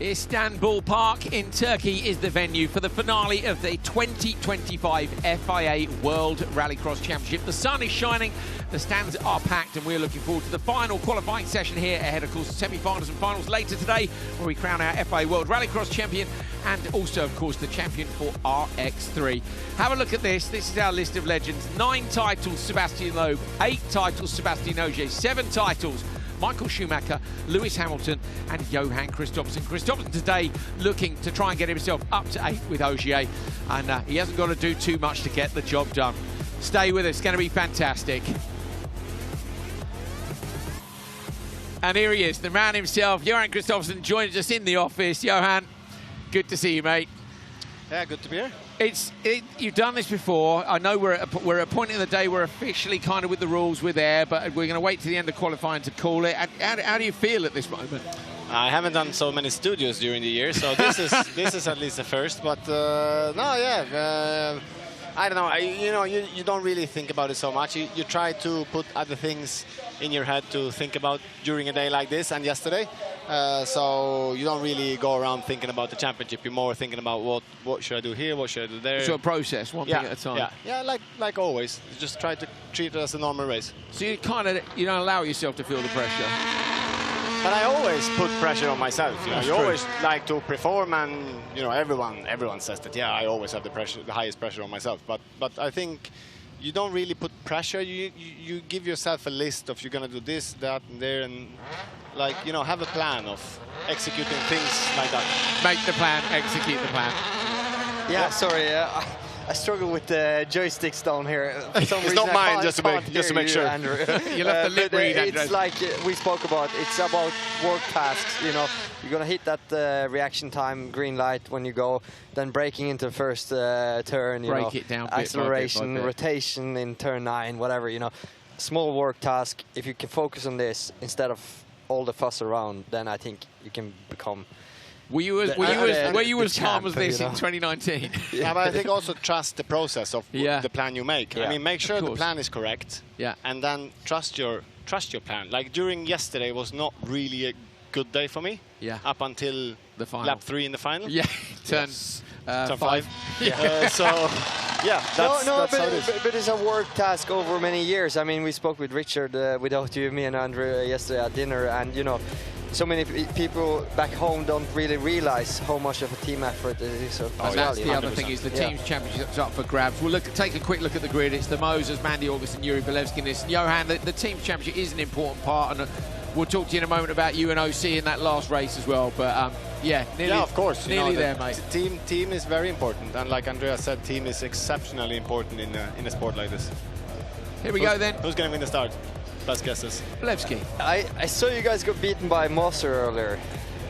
Istanbul Park in Turkey is the venue for the finale of the 2025 FIA World Rallycross Championship. The sun is shining, the stands are packed, and we're looking forward to the final qualifying session here ahead, of course, the semi-finals and finals later today, where we crown our FIA World Rallycross Champion and also, of course, the champion for RX3. Have a look at this. This is our list of legends. 9 titles, Sébastien Loeb. 8 titles, Sébastien Loeb. 7 titles, Michael Schumacher, Lewis Hamilton and Johan Kristoffersson. Kristoffersson today looking to try and get himself up to 8 with Höljes, and he hasn't got to do too much to get the job done. Stay with us, it's going to be fantastic. And here he is, the man himself, Johan Kristoffersson, joins us in the office. Johan, good to see you, mate. Yeah, good to be here. You've done this before. I know we're at a point in the day where officially kind of with the rules we're there, but we're going to wait to the end of qualifying to call it. How do you feel at this moment? I haven't done so many studios during the year, so this is at least the first. But no, yeah, I don't know. You don't really think about it so much. You try to put other things in your head to think about during a day like this and yesterday. So you don't really go around thinking about the championship. You're more thinking about what should I do here, what should I do there. So a process, one thing at a time. Yeah, like always. You just try to treat it as a normal race. So you don't allow yourself to feel the pressure. But I always put pressure on myself. You always like to perform, and everyone says that. Yeah, I always have the highest pressure on myself. But I think you don't really put pressure. You give yourself a list of you're gonna do this, that, and there, and have a plan of executing things like that. Make the plan, execute the plan. Yeah, sorry. I struggle with the joysticks down here. For some reason, not mine, just to make sure. Andrew. You'll have to lip read, It's like we spoke about. It's about work tasks. You're gonna hit that reaction time green light when you go, then braking into the first turn. Break it down. Acceleration, bit by bit. Rotation in turn 9, whatever. Small work task. If you can focus on this instead of all the fuss around, then I think you can become. Were you as calm as this in 2019? Yeah, but I think also trust the process of the plan you make. Yeah. I mean, make sure the plan is correct. Yeah. And then trust your plan. Like during yesterday was not really a good day for me. Yeah. Up until the final. Lap 3 in the final. Yeah. Turn 5. Yeah. So yeah, that's how it is. But it's a work task over many years. I mean, we spoke with Richard, without you, me and Andrew yesterday at dinner, and so many people back home don't really realize how much of a team effort it is. And that's the other thing, is the team's championship's up for grabs. We'll take a quick look at the grid. It's the Moses, Mandy August and Yuri Biķernieki in this. Johan, the team's championship is an important part, and we'll talk to you in a moment about you and OC in that last race as well. But yeah, nearly, of course, nearly there, mate. Team is very important, and like Andreas said, team is exceptionally important in a sport like this. Here we go then. Who's going to win the start? Best guesses. Biķernieki. I saw you guys got beaten by Moser earlier.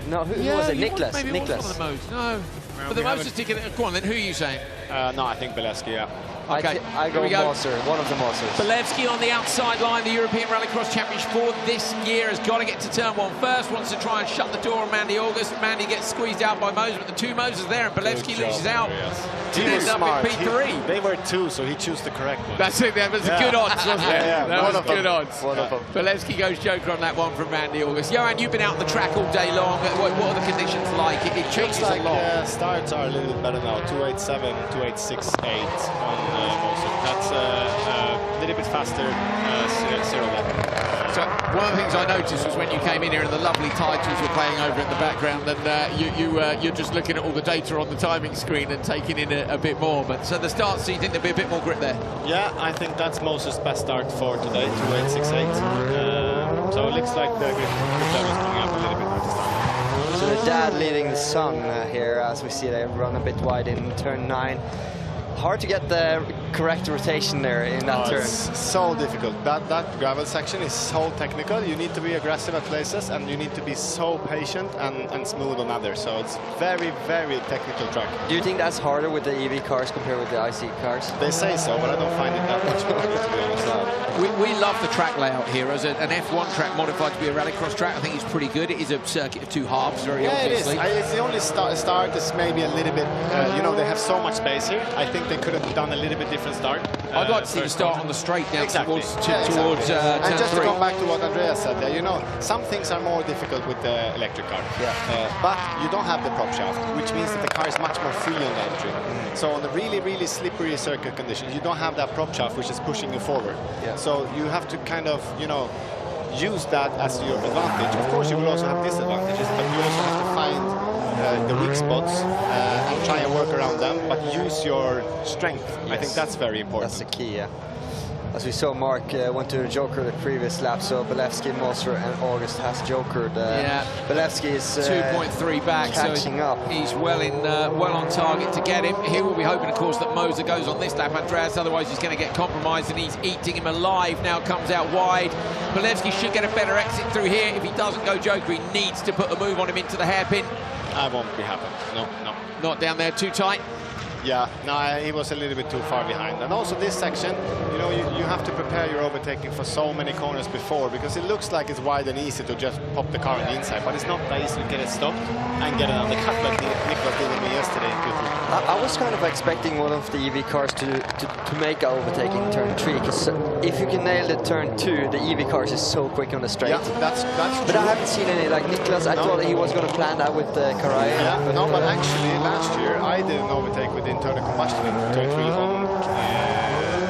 No, who was it? Niklas. Maybe it was one of the Moses. No. But the Moses ticket. Go on then. Who are you saying? No, I think Biķernieki. Yeah. Okay. I go Moser, one of the Mosers. Biķernieki on the outside line, the European Rallycross Championship for this year, has got to get to turn 1 first, wants to try and shut the door on Mandy August. Mandy gets squeezed out by Moses, but the 2 Moses there, and Biķernieki loses out. He was smart. P3. They were 2, so he chose the correct one. That's it. That was good odds, wasn't it? That was good odds. One of them. Biķernieki goes joker on that one from Mandy August. Johan, you've been out on the track all day long. What are the conditions like? It changes a lot. Starts are a little bit better now. 287, 2868 on Moser. That's a little bit faster, 0 lap. So one of the things I noticed was when you came in here and the lovely titles were playing over in the background, and you're just looking at all the data on the timing screen and taking in a bit more. But so the start, so you think there'll be a bit more grip there? Yeah, I think that's Moses' best start for today, 2868. So it looks like the grip level is coming up a little bit at the start. So the dad leading the son here, as we see they run a bit wide in turn 9. Hard to get the correct rotation there in that turn. It's so difficult. That gravel section is so technical. You need to be aggressive at places, and you need to be so patient and smooth on others. So it's very, very technical track. Do you think that's harder with the EV cars compared with the IC cars? They say so, but I don't find it that much harder, to be honest. we love the track layout here as an F1 track modified to be a rallycross track. I think it's pretty good. It is a circuit of two halves, very obviously. It is. It's the only start is maybe a little bit, you know, they have so much space here. I think they could have done a little bit different start. I'd like to see the start on the straight now towards and just turn 3. to come back to what Andreas said there, you know, some things are more difficult with the electric car. But you don't have the prop shaft, which means that the car is much more free on the entry. So on the really slippery circuit conditions, you don't have that prop shaft which is pushing you forward. So you have to kind of, you know, use that as your advantage. Of course, you will also have disadvantages, but you also have to find the weak spots and try and work around them, but use your strength. I think that's very important. That's the key, As we saw, Mark went to the Joker the previous lap, so Belevsky, Moser and August has Jokered. Belevsky is 2.3 back, catching so up. He's well on target to get him. Here we'll be hoping, of course, that Moser goes on this lap, Andreas, otherwise he's going to get compromised, and he's eating him alive. Now comes out wide. Belevsky should get a better exit through here. If he doesn't go Joker, he needs to put a move on him into the hairpin. I won't be happy. No. Not down there, too tight. Yeah, no, he was a little bit too far behind. And also this section, you know, you have to prepare your overtaking for so many corners before, because it looks like it's wide and easy to just pop the car on the inside, but it's not that easy to get it stopped and get it on the cut like Nicholas did with me yesterday in Q3. I was kind of expecting one of the EV cars to make an overtaking in turn 3, because if you can nail the turn 2, the EV cars is so quick on the straight. Yeah, that's but I haven't seen any, like Nicholas, I thought he was going to plan that with Karai. Yeah, no, but actually last year I did an overtake with internal combustion in turn 3 on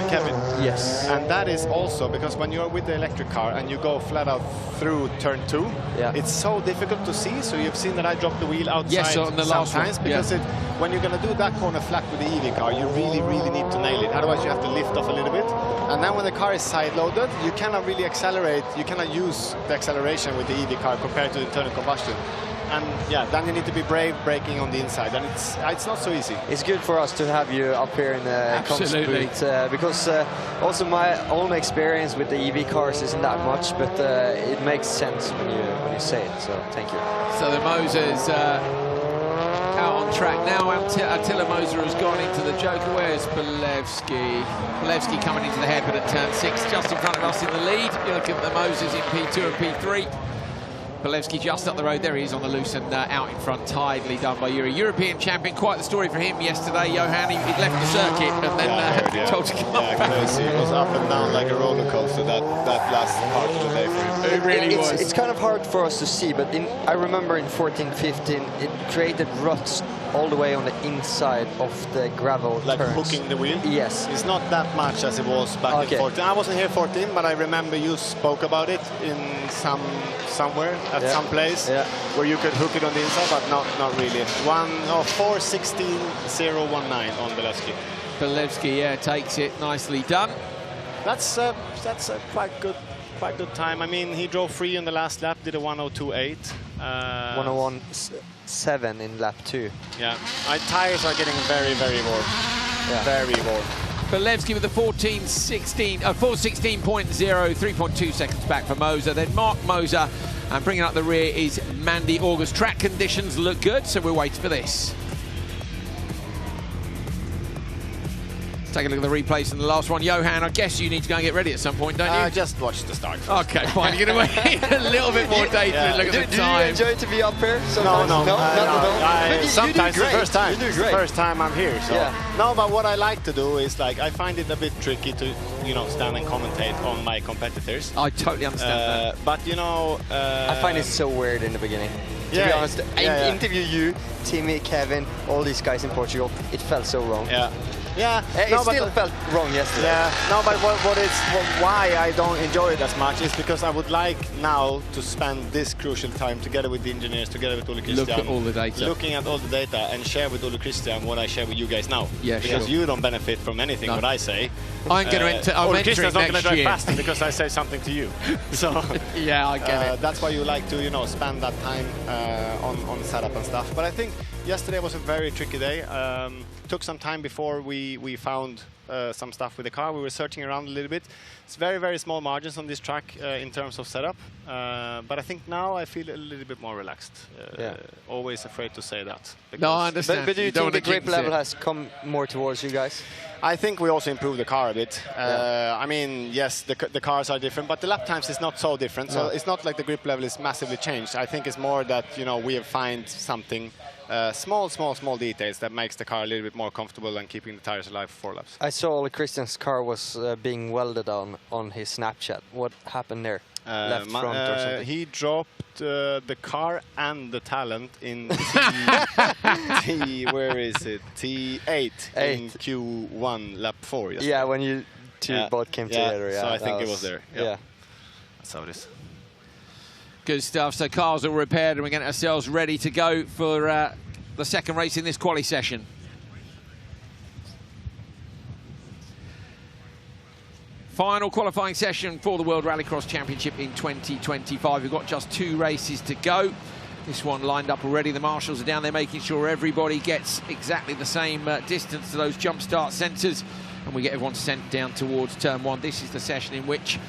Kevin. Yes. And that is also because when you're with the electric car and you go flat out through turn 2, it's so difficult to see. So you've seen that I dropped the wheel outside on the last sometimes because when you're going to do that corner flat with the EV car, you really need to nail it. Otherwise, you have to lift off a little bit. And then when the car is side-loaded, you cannot really accelerate. You cannot use the acceleration with the EV car compared to internal combustion. And then you need to be brave braking on the inside, and it's not so easy. It's good for us to have you up here in the comms booth, because also my own experience with the EV cars isn't that much, but it makes sense when you say it. So thank you. So the Moser's out on track now. Attila Moser has gone into the Joker. Where's Belevsky? Belevsky coming into the hairpin at turn 6, just in front of us in the lead. You look at the Mosers in P2 and P3. Belevsky just up the road. There he is on the loose and out in front, tidily done by Yuri. European champion, quite the story for him yesterday. Johan, he left the circuit and then told to come back. Crazy. It was up and down like a roller coaster, that last part of the day for him. It really was. It's kind of hard for us to see, but I remember in 14-15, it created ruts all the way on the inside of the gravel like turns. Hooking the wheel? Yes. It's not that much as it was back in 14. I wasn't here 14, but I remember you spoke about it in somewhere at some place where you could hook it on the inside, but not really. 4:16.019 on Belevsky. Belevsky, takes it, nicely done. That's a quite good time. I mean, he drove free in the last lap, did a 1:02.8. 1:01.7 in lap 2. Yeah, my tires are getting very warm. Yeah. Very warm. Belevsky with the 4:16.0, 3.2 seconds back for Moser. Then Mark Moser, and bringing up the rear is Mandy August. Track conditions look good, so we'll wait for this. Take a look at the replays in the last one. Johan, I guess you need to go and get ready at some point, don't you? Just watch the start. Okay, fine. You're going to wait a little bit more data to look at the time. Do you enjoy to be up here? Sometimes? No. Sometimes you do the first time. You do great. It's the first time I'm here. So. No, but what I like to do is, like, I find it a bit tricky to, stand and commentate on my competitors. I totally understand that. But, I find it so weird in the beginning. To be honest, I interview you, Timmy, Kevin, all these guys in Portugal. It felt so wrong. Yeah, it still felt wrong yesterday. Yeah, no, but why I don't enjoy it as much is because I would like now to spend this crucial time together with the engineers, together with Ole Christian. Look at all the data. Looking at all the data and share with Ole Christian what I share with you guys now. Yeah, because you don't benefit from anything what I say. I'm going to enter. I'm Ole Christian's not going to drive year. faster because I say something to you. So yeah, I get it. That's why you like to spend that time on setup and stuff. But I think yesterday was a very tricky day. Took some time before we found some stuff with the car. We were searching around a little bit. It's very, very small margins on this track in terms of setup. But I think now I feel a little bit more relaxed. Always afraid to say that. No, I understand. But do you think the grip level has come more towards you guys? I think we also improved the car a bit. I mean, yes, the cars are different, but the lap times is not so different. So it's not like the grip level is massively changed. I think it's more that, you know, we have found something, small details that makes the car a little bit more comfortable and keeping the tires alive for 4 laps. I saw Ole Christian's car was being welded on his Snapchat. What happened there? Left front or something? He dropped the car and the talent in where is it? T8 in Q1 lap 4. Yesterday. Yeah, when you two both came together. Yeah, so I think it was there. Yeah. That's how it is. Good stuff. So cars are repaired and we're getting ourselves ready to go for the second race in this quali session. Final qualifying session for the World Rallycross Championship in 2025. We've got just 2 races to go. This one lined up already. The marshals are down there making sure everybody gets exactly the same distance to those jump start centres. And we get everyone sent down towards turn 1. This is the session in which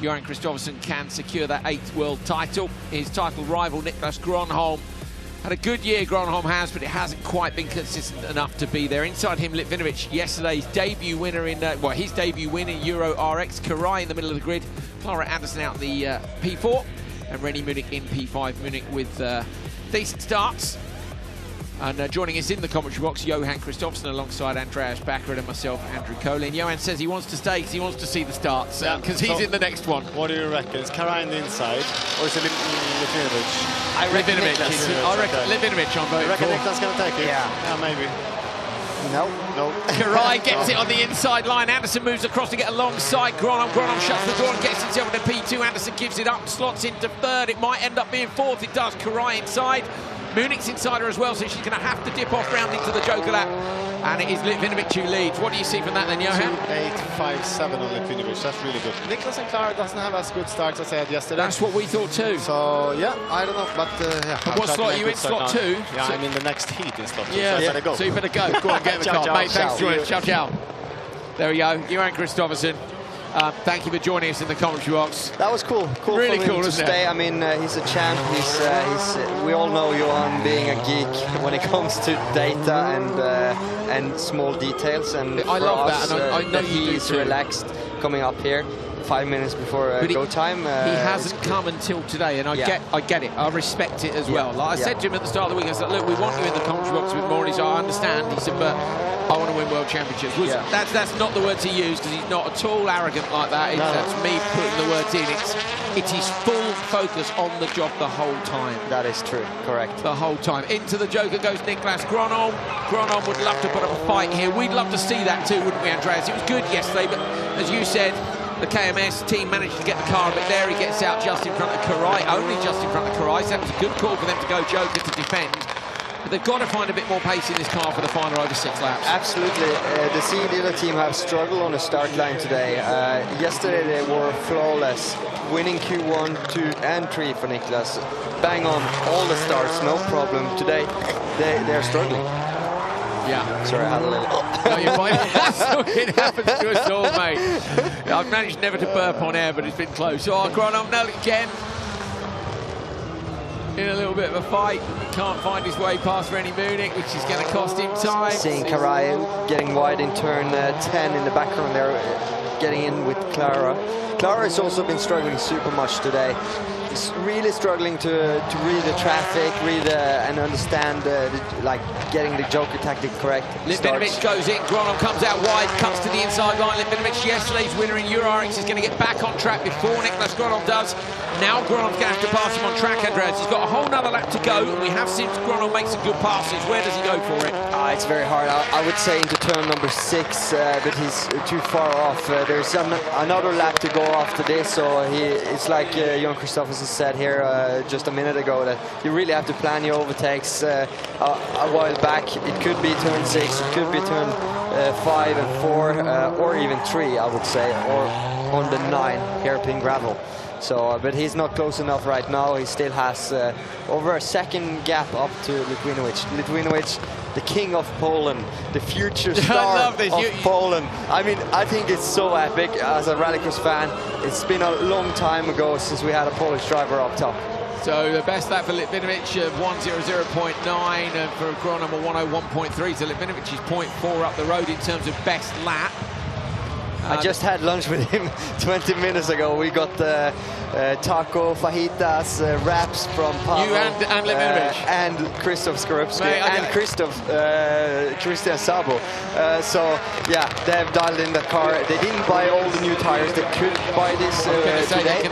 Johan Kristoffersson can secure that 8th world title. His title rival, Niklas Gronholm, had a good year, Gronholm has, but it hasn't quite been consistent enough to be there. Inside him, Litvinovic, yesterday's debut winner in, his debut win in Euro RX. Karai in the middle of the grid. Clara Anderson out the P4. And Rennie Munich in P5. Munich with decent starts. And joining us in the commentary box, Johan Kristoffersson alongside Andreas Bakkerud and myself, Andrew Colin. Johan says he wants to stay because he wants to see the starts, because he's in the next one. What do you reckon? Is Karai on the inside, or is it Litvinovic? I reckon Litvinovic on vote. You reckon Niklas going to take it? Yeah, maybe. No. Karai gets it on the inside line. Anderson moves across to get alongside Gronholm. Gronholm shuts the door and gets himself into P2. Anderson gives it up, slots into 3rd. It might end up being 4th. It does. Karai inside. Munich's inside her as well, so she's going to have to dip off round into the Joker lap. And it is Litvinovic who leads. What do you see from that then, Johan? 2.857 on Litvinovic. That's really good. Niklas and Clara doesn't have as good starts as I had yesterday. That's what we thought too. So, yeah, I don't know, but yeah. And what slot are you in? Slot 2? Yeah, so I'm in the next heat in slot 2, yeah, so I better go. So you better go. Go on, get in the car. Mate, thanks for joining us. Ciao, ciao. There we go. Johan Kristoffersson. Thank you for joining us in the commentary box. That was cool. Really for him cool, to isn't stay. it? I mean, he's a champ. We all know Johan being a geek when it comes to data and small details. And I love that, and I know he's relaxed coming up here 5 minutes before go time. He hasn't come until today, and I get it. I respect it as well. Like I said to him at the start of the week, I said, look, we want you in the commentary box a bit more. And he said, I understand. He said, but I want to win World Championships. That's not the words he used, because he's not at all arrogant like that. That's me putting the words in. It is full focus on the job the whole time. That is true, correct. The whole time. Into the Joker goes Niklas Gronholm. Gronholm would love to put up a fight here. We'd love to see that too, wouldn't we, Andreas? It was good yesterday, but as you said, the KMS team managed to get the car a bit there. He gets out just in front of Karai, only just in front of Karai, so that was a good call for them to go Joker to defend. But they've got to find a bit more pace in this car for the final over 6 laps. Absolutely. The C dealer team have struggled on the start line today. Yesterday they were flawless, winning Q1, 2 and 3 for Niklas. Bang on all the starts, no problem. Today they're struggling. Yeah. Sorry, I had a little... No, you're fine. It happens to us all, mate. I've managed never to burp on air, but it's been close. Oh, Gronholm now again. In a little bit of a fight. Can't find his way past Rennie Munich, which is going to cost him time. Seeing Karai getting wide in turn 10 in the background there, getting in with Clara. Clara has also been struggling super much today. He's really struggling to read the traffic, and understand getting the Joker tactic correct. Litvinovic goes in, Gronholm comes out wide, cuts to the inside line. Litvinovic, yesterday's winner in Euro RX, is going to get back on track before Niklas Gronholm does. Now Gronholm's going to have to pass him on track, Andreas. He's got a whole nother lap to go, and we have seen Gronholm make some good passes. Where does he go for it? It's very hard. I would say into turn number 6, but he's too far off. There's another lap to go after this, so it's like Johan Kristoffersson said here just a minute ago, that you really have to plan your overtakes a while back. It could be turn 6, it could be turn 5 and 4, or even 3, I would say, or on the 9 hairpin gravel. So, but he's not close enough right now. He still has over a second gap up to Litvinovic. Litvinovic, the king of Poland, the future star of Poland. I mean, I think it's so epic as a rallycross fan. It's been a long time ago since we had a Polish driver up top. So the best lap for Litvinovic, 1:00.9, and for Grand number 1:01.3. So Litvinovic is 0.4 up the road in terms of best lap. I just had lunch with him 20 minutes ago. We got taco, fajitas, wraps from Pavel. You and Litvinovic. And Kristoffersson and Christian Sabo. So, yeah, they have dialed in the car. They didn't buy all the new tires. They could buy this today.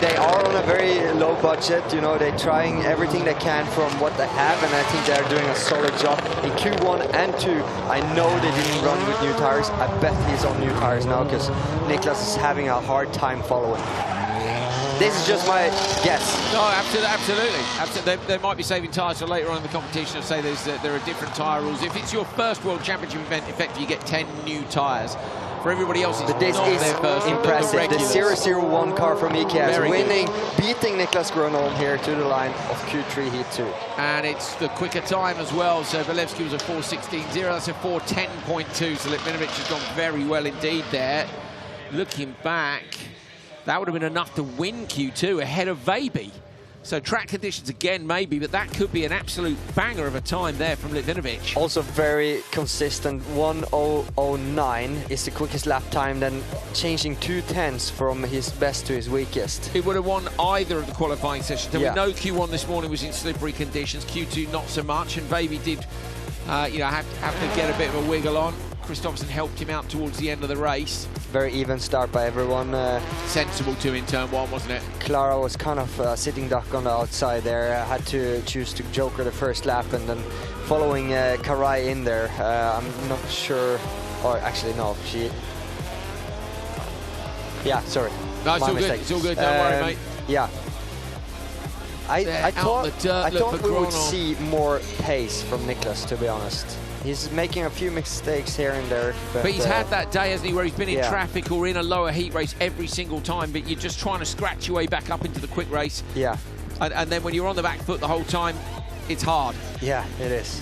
They are on a very low budget. You know, they're trying everything they can from what they have, and I think they're doing a solid job. In Q1 and 2, I know they didn't run with new tires. I bet he's on new tires now, because Niklas is having a hard time following. This is just my guess. No, absolutely. They might be saving tyres for later on in the competition. I'll say there are different tyre rules. If it's your first World Championship event, effectively you get 10 new tyres. For everybody else, it's but this not is their first. impressive. The 001 car from EKS winning, beating Niklas Gronholm here to the line of Q3 Heat 2. And it's the quicker time as well. So Valevsky was a 4:16.0. That's a 4:10.2. So Litvinovic has gone very well indeed there. Looking back, that would have been enough to win Q2 ahead of Vejby. So track conditions again, maybe, but that could be an absolute banger of a time there from Litvinovic. Also very consistent. 1:009 is the quickest lap time, then changing 2/10 from his best to his weakest. He would have won either of the qualifying sessions. And we know Q1 this morning was in slippery conditions, Q2 not so much, and Vejby did you know, have to get a bit of a wiggle on. Kristoffersson helped him out towards the end of the race. Very even start by everyone. Sensible too in turn 1, wasn't it? Clara was kind of sitting duck on the outside there. Had to choose to joker the first lap, and then following Karai in there. I'm not sure, or actually no, she. Yeah, sorry. No, it's all good. It's all good. Don't worry, mate. Yeah. I thought we would see more pace from Niklas, to be honest. He's making a few mistakes here and there. But he's had that day, hasn't he, where he's been in traffic or in a lower heat race every single time, but you're just trying to scratch your way back up into the quick race. Yeah. And then when you're on the back foot the whole time, it's hard. Yeah, it is.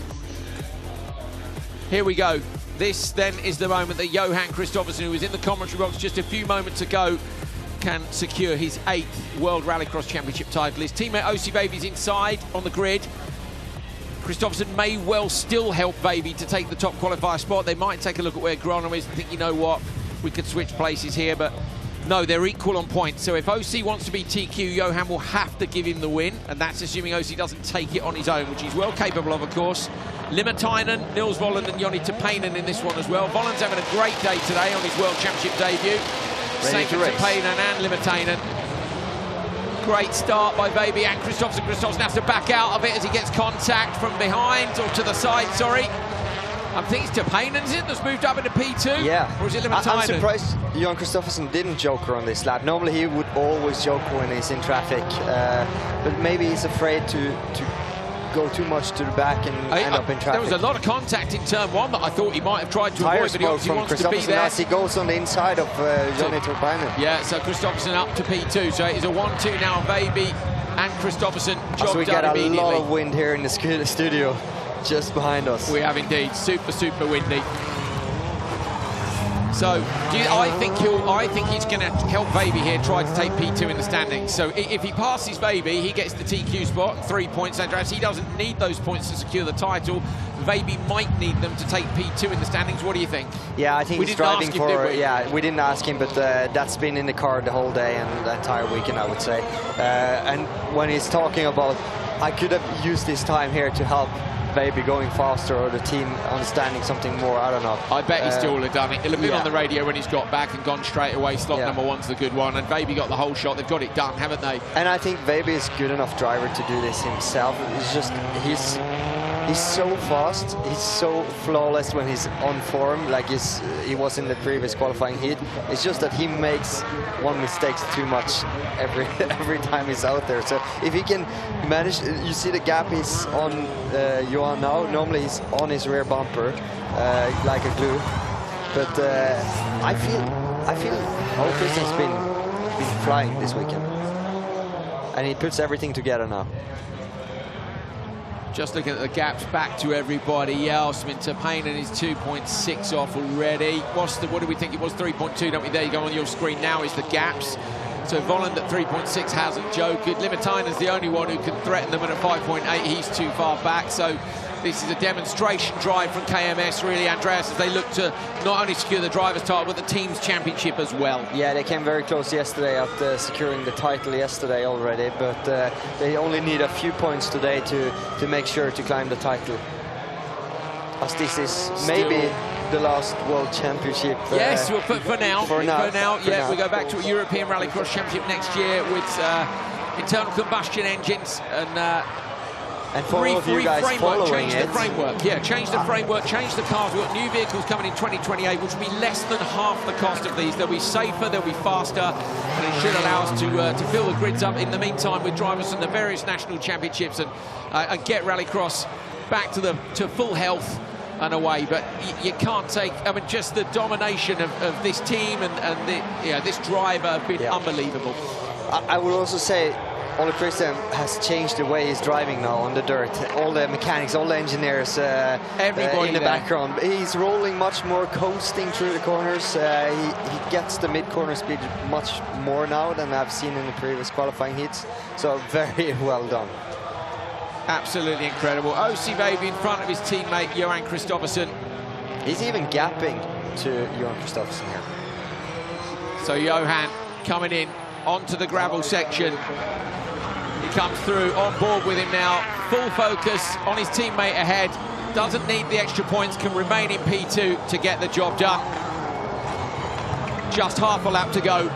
Here we go. This then is the moment that Johan Kristoffersson, who was in the commentary box just a few moments ago, can secure his 8th World Rallycross Championship title. His teammate Ossi Vejby's inside on the grid. Kristoffersson may well still help Vejby to take the top qualifier spot. They might take a look at where Gronholm is and think, you know what, we could switch places here, but no, they're equal on points. So if Ossi wants to be TQ, Johan will have to give him the win, and that's assuming Ossi doesn't take it on his own, which he's well capable of course. Limatainen, Nils Volland and Joni Tapainen in this one as well. Volland's having a great day today on his World Championship debut. Same for Tapainen and Limatainen. Great start by Vejby and Kristoffersson. Kristoffersson has to back out of it as he gets contact from behind, or to the side, sorry. I think it's Tapainen's it that's moved up into P2? Yeah. Or is it Limatainen? I'm surprised Johan Kristoffersson didn't joker on this lap. Normally he would always joker when he's in traffic. But maybe he's afraid to go too much to the back and end up in traffic. There was a lot of contact in turn 1 that I thought he might have tried to avoid, but he obviously wants to be there. As he goes on the inside of Joni Tapainen. Yeah, so Kristoffersson up to P2. So it is a 1-2 now, Vejby and Kristoffersson. Job so we done get a immediately. lot of wind here in the studio, just behind us. We have indeed, super windy. So I think he's going to help Vejby here, try to take P2 in the standings. So if he passes Vejby, he gets the TQ spot, 3 points. Andreas, he doesn't need those points to secure the title. Vejby might need them to take P2 in the standings. What do you think? Yeah, I think he's driving for. Yeah, we didn't ask him, but that's been in the car the whole day and the entire weekend, I would say. And when he's talking about, I could have used this time here to help Vejby going faster, or the team understanding something more, I don't know. I bet he still would have done it. He'll have been on the radio when he's got back and gone straight away. Slot number 1's the good one, and Vejby got the whole shot. They've got it done, haven't they? And I think Vejby is good enough driver to do this himself. It's just he's so fast, he's so flawless when he's on form, like he was in the previous qualifying heat. It's just that he makes one mistake too much every time he's out there. So if he can manage, you see the gap he's on Johan now. Normally he's on his rear bumper like a glue, but I feel I feel Ole Christian's been flying this weekend. And he puts everything together now. Just looking at the gaps back to everybody else. Painen is 2.6 off already. What do we think it was? 3.2, don't we? There you go on your screen now is the gaps. So Volland at 3.6 hasn't joked. Limitainen's the only one who can threaten them, and at 5.8 he's too far back. So this is a demonstration drive from KMS, really, Andreas, as they look to not only secure the driver's title, but the team's championship as well. Yeah, they came very close yesterday at securing the title yesterday already, but they only need a few points today to make sure to climb the title. As this is maybe the last World Championship. Yes, well, for now, we go back to a European Rallycross Championship next year with internal combustion engines and for all of you guys following change the framework. Yeah, change the framework, change the cars. We've got new vehicles coming in 2028, which will be less than half the cost of these. They'll be safer, they'll be faster, and it should allow us to fill the grids up in the meantime with drivers from the various national championships and get Rallycross back to full health and away. But you can't take, I mean, just the domination of this team and this driver have been unbelievable. I would also say Ole Christian has changed the way he's driving now on the dirt. All the mechanics, all the engineers everybody in the background. He's rolling much more, coasting through the corners. He gets the mid-corner speed much more now than I've seen in the previous qualifying heats. So very well done. Absolutely incredible. OC Baby in front of his teammate Johan Kristoffersson. He's even gapping to Johan Kristoffersson here. So Johan coming in onto the gravel section. He comes through, on board with him now. Full focus on his teammate ahead. Doesn't need the extra points, can remain in P2 to get the job done. Just half a lap to go.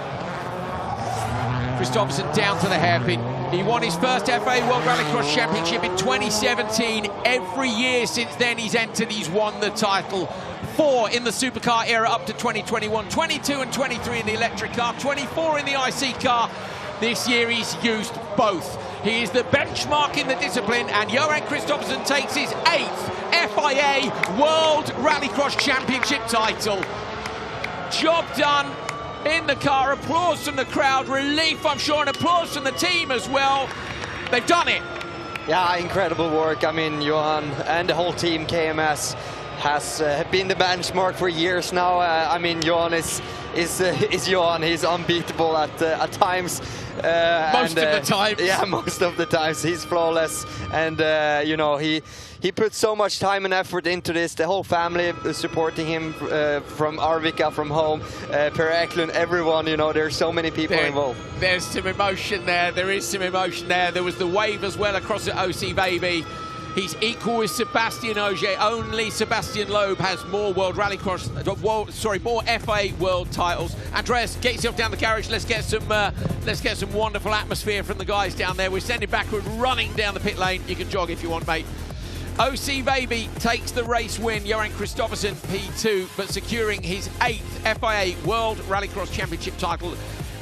Kristoffersson down to the hairpin. He won his first FIA World Rallycross Championship in 2017. Every year since then he's entered, he's won the title. 4 in the supercar era up to 2021, 22 and 23 in the electric car, 24 in the IC car. This year he's used both. He is the benchmark in the discipline, and Johan Kristoffersson takes his 8th FIA World Rallycross Championship title. Job done in the car. Applause from the crowd, relief I'm sure, and applause from the team as well. They've done it. Yeah, incredible work. I mean, Johan and the whole team, KMS, has been the benchmark for years now. I mean, Johan is Johan. He's unbeatable at times. Most of the times. Yeah, most of the times. He's flawless. And, you know, he put so much time and effort into this. The whole family is supporting him from Arvika, from home, Per Eklund, everyone, you know, there's so many people involved. There's some emotion there. There is some emotion there. There was the wave as well across at OC Baby. He's equal with Sébastien Loeb. Only Sébastien Loeb has more World Rallycross, more FIA World titles. Andreas, get yourself down the garage. Let's get some wonderful atmosphere from the guys down there. We're sending Bakkerud running down the pit lane. You can jog if you want, mate. OC Baby takes the race win. Johan Kristoffersson P2, but securing his 8th FIA World Rallycross Championship title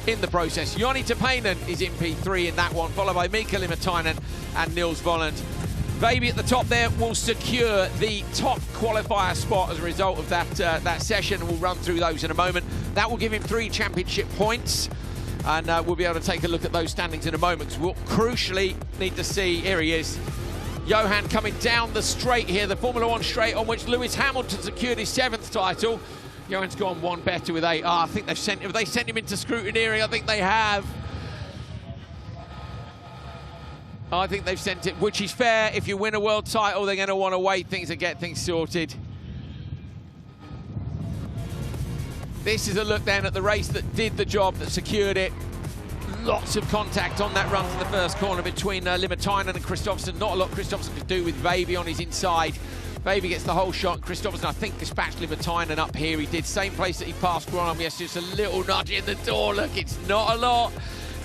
in the process. Joni Painen is in P3 in that one, followed by Mika Limitainen and Nils Volland. Baby at the top there will secure the top qualifier spot as a result of that session. We'll run through those in a moment. That will give him 3 championship points, and we'll be able to take a look at those standings in a moment. We'll crucially need to see, here he is, Johan coming down the straight here, the Formula 1 straight on which Lewis Hamilton secured his 7th title. Johan's gone one better with 8. I think they've sent him into scrutineering. I think they have. I think they've sent it, which is fair. If you win a world title, they're going to want to wait things and get things sorted. This is a look then at the race that did the job, that secured it. Lots of contact on that run to the first corner between Limitainen and Kristoffersson. Not a lot Kristoffersson could do with Baby on his inside. Baby gets the whole shot. Kristoffersson, I think, dispatched Limitainen up here. He did, same place that he passed Gronholm yesterday. Just a little nudge in the door. Look, it's not a lot,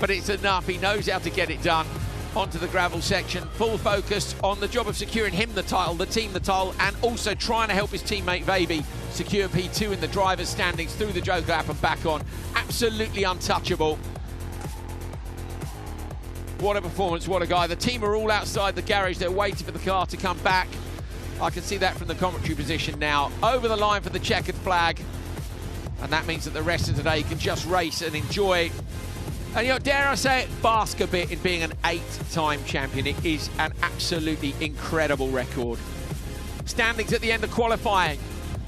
but it's enough. He knows how to get it done. Onto the gravel section, full focus on the job of securing him the title, the team the title, and also trying to help his teammate Baby secure P2 in the driver's standings through the Joker app and back on. Absolutely untouchable. What a performance, what a guy. The team are all outside the garage. They're waiting for the car to come back. I can see that from the commentary position now. Over the line for the checkered flag. And that means that the rest of the day can just race and enjoy. And, you know, dare I say it, bask a bit in being an 8-time champion. It is an absolutely incredible record. Standings at the end of qualifying.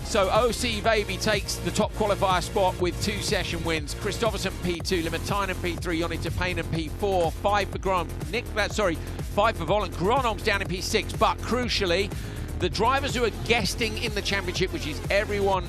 So OC Veiby takes the top qualifier spot with 2 session wins. Kristoffersson P2, Limitainen P3, Joni Tapainen P4, 5 for Gron. 5 for Volant. Gronholm's down in P6, but crucially, the drivers who are guesting in the championship, which is everyone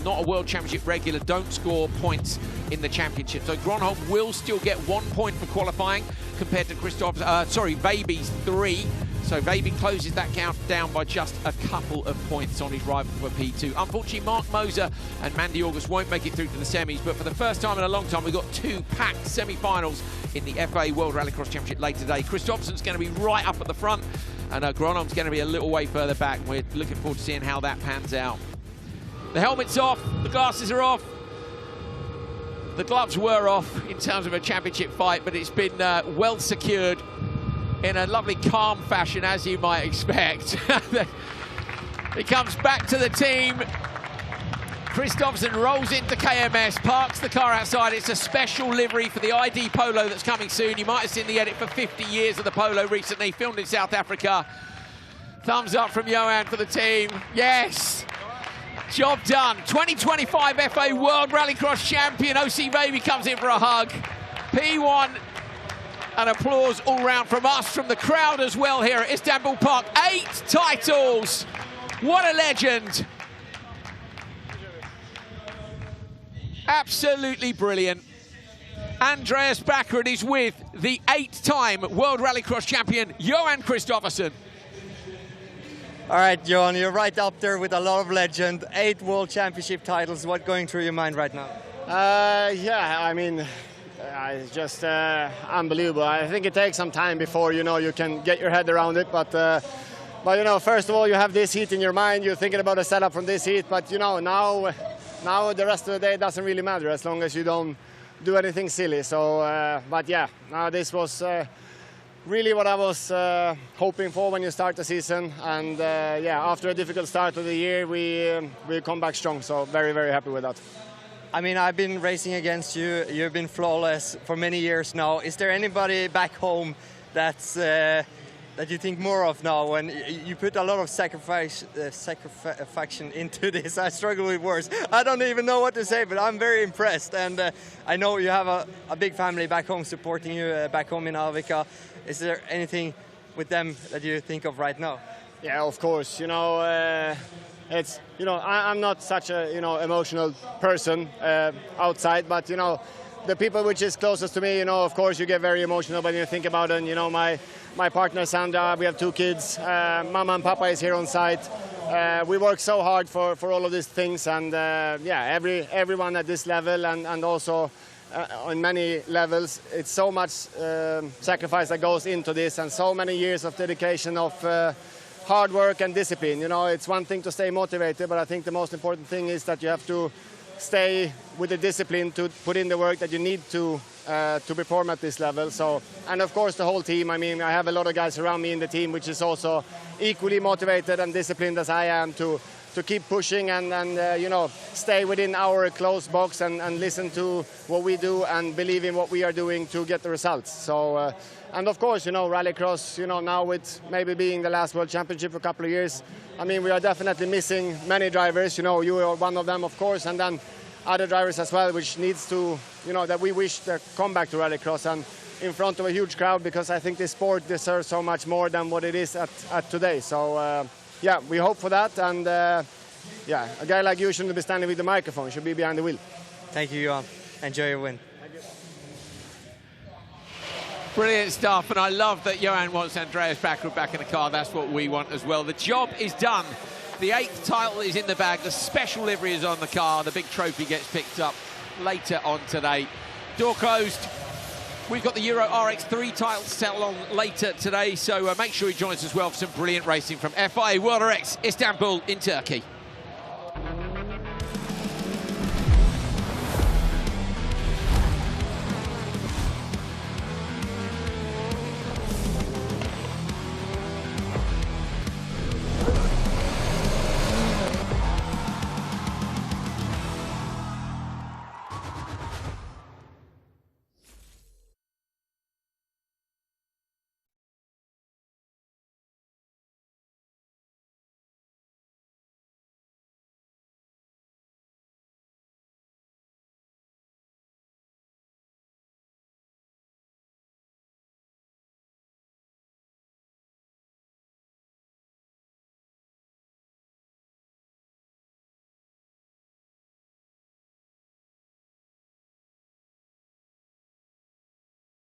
not a World Championship regular, don't score points in the championship. So Gronholm will still get 1 point for qualifying compared to Veiby's 3. So Veiby closes that count down by just a couple of points on his rival for P2. Unfortunately, Mark Moser and Mandy August won't make it through to the semis, but for the first time in a long time, we've got 2 packed semi-finals in the FIA World Rallycross Championship later today. Kristoffersson's going to be right up at the front, and Gronholm's going to be a little way further back. We're looking forward to seeing how that pans out. The helmet's off, the glasses are off. The gloves were off in terms of a championship fight, but it's been well secured in a lovely calm fashion, as you might expect. He comes back to the team. Kristoffersson rolls into KMS, parks the car outside. It's a special livery for the ID Polo that's coming soon. You might have seen the edit for 50 years of the Polo recently, filmed in South Africa. Thumbs up from Johan for the team. Yes, job done. 2025 FIA World Rallycross Champion OC Veiby comes in for a hug. P1. And applause all round from us, from the crowd as well here at Istanbul Park. 8 titles. What a legend. Absolutely brilliant. Andreas Bakkerud is with the 8-time World Rallycross champion, Johan Kristoffersson. All right, Johan, you're right up there with a lot of legend. 8 World Championship titles. What's going through your mind right now? Yeah, I mean, it's just unbelievable. I think it takes some time before, you know, you can get your head around it. But you know, first of all, you have this heat in your mind. You're thinking about a setup from this heat. But, you know, now the rest of the day doesn't really matter as long as you don't do anything silly. So, but yeah, now this was really what I was hoping for when you start the season. And yeah, after a difficult start of the year, we come back strong. So very, very happy with that. I mean, I've been racing against you. You've been flawless for many years now. Is there anybody back home that's that you think more of now? When you put a lot of sacrifice into this. I struggle with words. I don't even know what to say, but I'm very impressed. And I know you have a big family back home supporting you back home in Arvika. Is there anything with them that you think of right now? Yeah, of course. You know, it's, you know, I'm not such a, you know, emotional person outside, but, you know, the people which is closest to me, you know, of course you get very emotional when you think about it. And, you know, my partner Sandra, we have 2 kids, Mama and Papa is here on site. We work so hard for all of these things, and yeah, everyone at this level and also on many levels, it's so much sacrifice that goes into this, and so many years of dedication of hard work and discipline. You know, it's one thing to stay motivated, but I think the most important thing is that you have to stay with the discipline to put in the work that you need to perform at this level. So, and of course the whole team. I mean, I have a lot of guys around me in the team which is also equally motivated and disciplined as I am to keep pushing and you know, stay within our close box and listen to what we do and believe in what we are doing to get the results. So. And of course, you know, Rallycross, you know, now with maybe being the last World Championship for a couple of years, I mean, we are definitely missing many drivers. You know, you are one of them, of course, and then other drivers as well, which needs to, you know, that we wish to come back to Rallycross and in front of a huge crowd, because I think this sport deserves so much more than what it is at today. So, yeah, we hope for that. And, yeah, a guy like you shouldn't be standing with the microphone, should be behind the wheel. Thank you, Johan. Enjoy your win. Brilliant stuff, and I love that Johan wants Andreas Bakkerud back in the car. That's what we want as well. The job is done. The 8th title is in the bag. The special livery is on the car. The big trophy gets picked up later on today. Door closed. We've got the Euro RX 3 title to settle on later today, so make sure you join us as well for some brilliant racing from FIA World RX Istanbul in Turkey.